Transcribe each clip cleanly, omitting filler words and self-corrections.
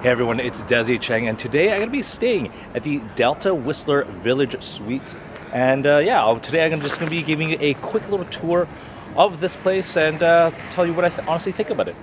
Hey everyone, it's Desy, Cheng, and today I'm going to be staying at the Delta Whistler Village Suites. And today I'm just going to be giving you a quick little tour of this place and tell you what I honestly think about it.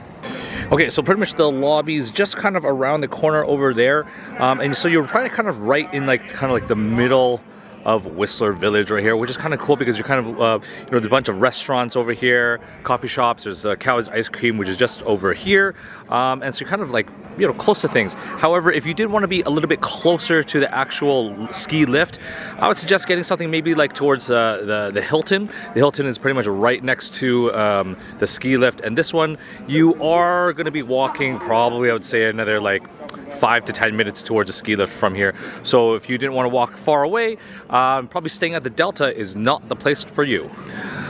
Okay, so pretty much the lobby's just kind of around the corner over there, and so you're probably kind of right in like the middle of Whistler Village right here, which is kind of cool because you're kind of, there's a bunch of restaurants over here, coffee shops, there's Cow's Ice Cream, which is just over here, and so you're kind of like, close to things. However, if you did want to be a little bit closer to the actual ski lift, I would suggest getting something maybe like towards the Hilton. The Hilton is pretty much right next to the ski lift, and this one, you are going to be walking probably, I would say, another like 5 to 10 minutes towards the ski lift from here. So if you didn't want to walk far away, probably staying at the Delta is not the place for you.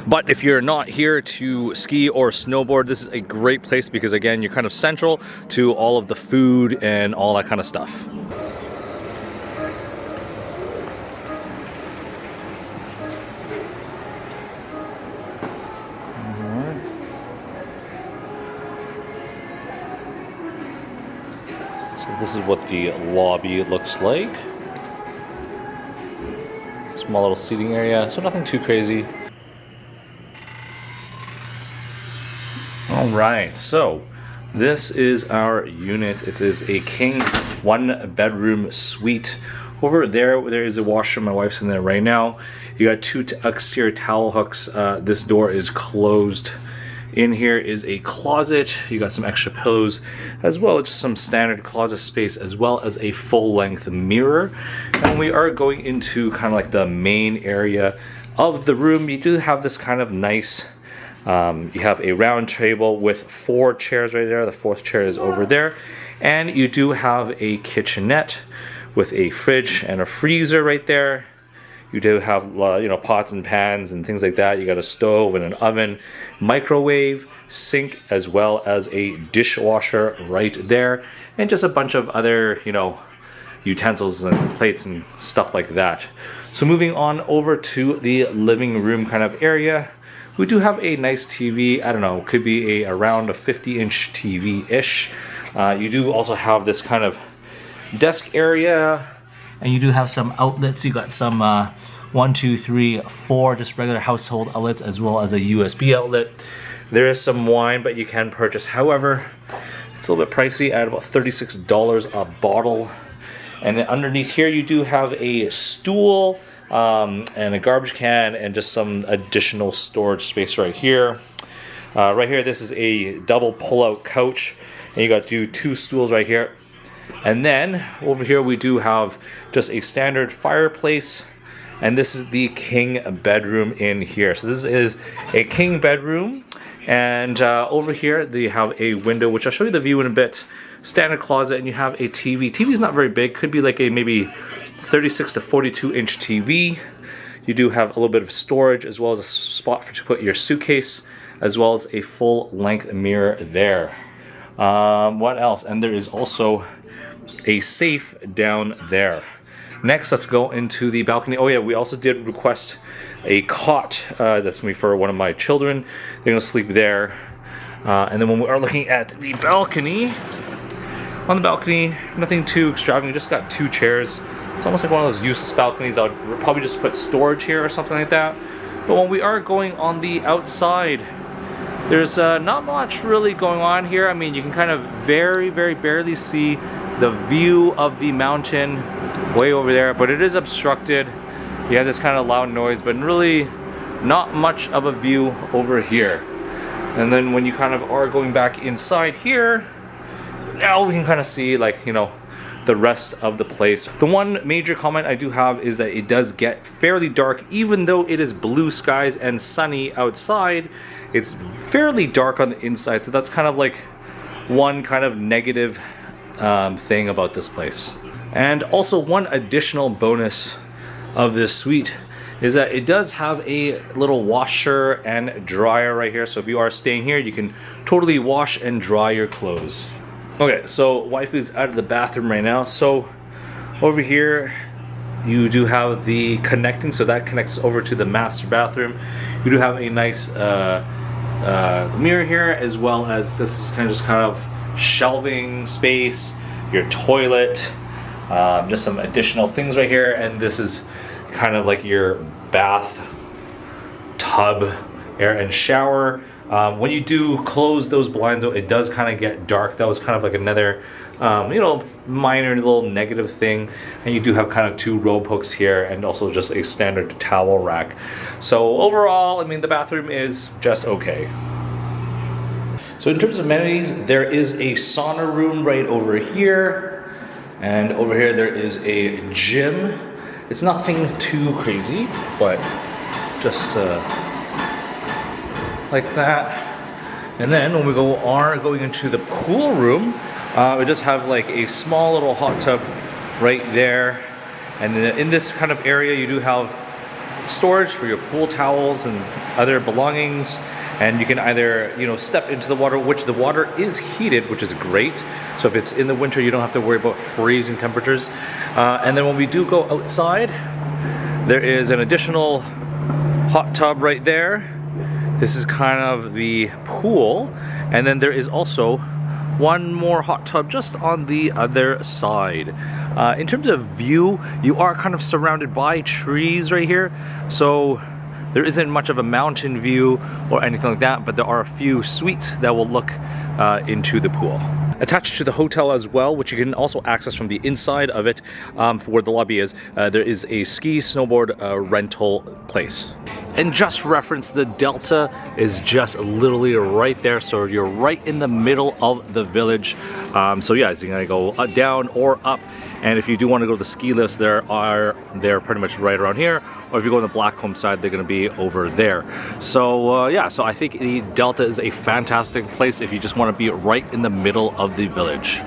But if you're not here to ski or snowboard, this is a great place because, again, you're kind of central to all of the food and all that kind of stuff. So this is what the lobby looks like. Small little seating area, so nothing too crazy. Alright, so this is our unit. It is a king 1-bedroom suite. Over there is a washroom. My wife's in there right now. You got 2 exterior towel hooks. This door is closed. In here is a closet. You got some extra pillows, as well as just some standard closet space, as well as a full-length mirror. And we are going into kind of like the main area of the room. You do have this kind of nice, you have a round table with 4 chairs right there. The 4th chair is over there. And you do have a kitchenette with a fridge and a freezer right there. You do have, pots and pans and things like that. You got a stove and an oven, microwave, sink, as well as a dishwasher right there. And just a bunch of other, utensils and plates and stuff like that. So moving on over to the living room kind of area. We do have a nice TV. I don't know, could be around a 50-inch TV-ish. You do also have this kind of desk area. And you do have some outlets. You got some 1, 2, 3, 4 just regular household outlets, as well as a USB outlet. There is some wine, but you can purchase. However, it's a little bit pricey at about $36 a bottle. And then underneath here, you do have a stool and a garbage can and just some additional storage space right here. Right here, this is a double pull-out couch, and you got 2 stools right here. And then over here we do have just a standard fireplace, and this is the king bedroom in here. So this is a king bedroom, and over here they have a window, which I'll show you the view in a bit. Standard closet, and you have a TV. TV is not very big, could be like a maybe 36 to 42 inch TV. You do have a little bit of storage, as well as a spot to put your suitcase, as well as a full length mirror there. What else? And there is also a safe down there. Next, let's go into the balcony. Oh yeah, we also did request a cot. That's gonna be for one of my children. They're gonna sleep there. And then when we are looking at the balcony, on the balcony, nothing too extravagant. Just got 2 chairs. It's almost like one of those useless balconies. I would probably just put storage here or something like that. But when we are going on the outside, there's not much really going on here. I mean, you can kind of very barely see the view of the mountain way over there, but it is obstructed. You have this kind of loud noise, but really not much of a view over here. And then when you kind of are going back inside here, now we can kind of see the rest of the place. The one major comment I do have is that it does get fairly dark. Even though it is blue skies and sunny outside, it's fairly dark on the inside. So that's kind of like one kind of negative thing about this place. And also one additional bonus of this suite is that it does have a little washer and dryer right here. So if you are staying here, you can totally wash and dry your clothes. Okay, so wife is out of the bathroom right now. So over here, you do have the connecting, so that connects over to the master bathroom. You do have a nice mirror here, as well as this is kind of shelving space. your toilet, just some additional things right here, and this is kind of like your bath tub air and shower. When you do close those blinds though, it does kind of get dark. That was kind of like another you know, minor little negative thing. And you do have kind of 2 rope hooks here and also just a standard towel rack. So overall, I mean, the bathroom is just okay. So in terms of amenities, there is a sauna room right over here, and over here there is a gym. It's nothing too crazy, but just like that. And then when we are going into the pool room, it does have like a small little hot tub right there. And in this kind of area, you do have storage for your pool towels and other belongings. And you can either, you know, step into the water, which the water is heated, which is great. So if it's in the winter, you don't have to worry about freezing temperatures. And then when we do go outside, there is an additional hot tub right there. This is kind of the pool. And then there is also one more hot tub just on the other side. In terms of view, you are kind of surrounded by trees right here. So there isn't much of a mountain view or anything like that, but there are a few suites that will look into the pool. Attached to the hotel as well, which you can also access from the inside of it, for where the lobby is, there is a ski snowboard rental place. And just for reference, the Delta is just literally right there, so you're right in the middle of the village. So yeah, so you're gonna go down or up. And if you do want to go to the ski lifts, they're pretty much right around here. Or if you go on the Blackcomb side, they're going to be over there. So yeah, so I think the Delta is a fantastic place if you just want to be right in the middle of the village.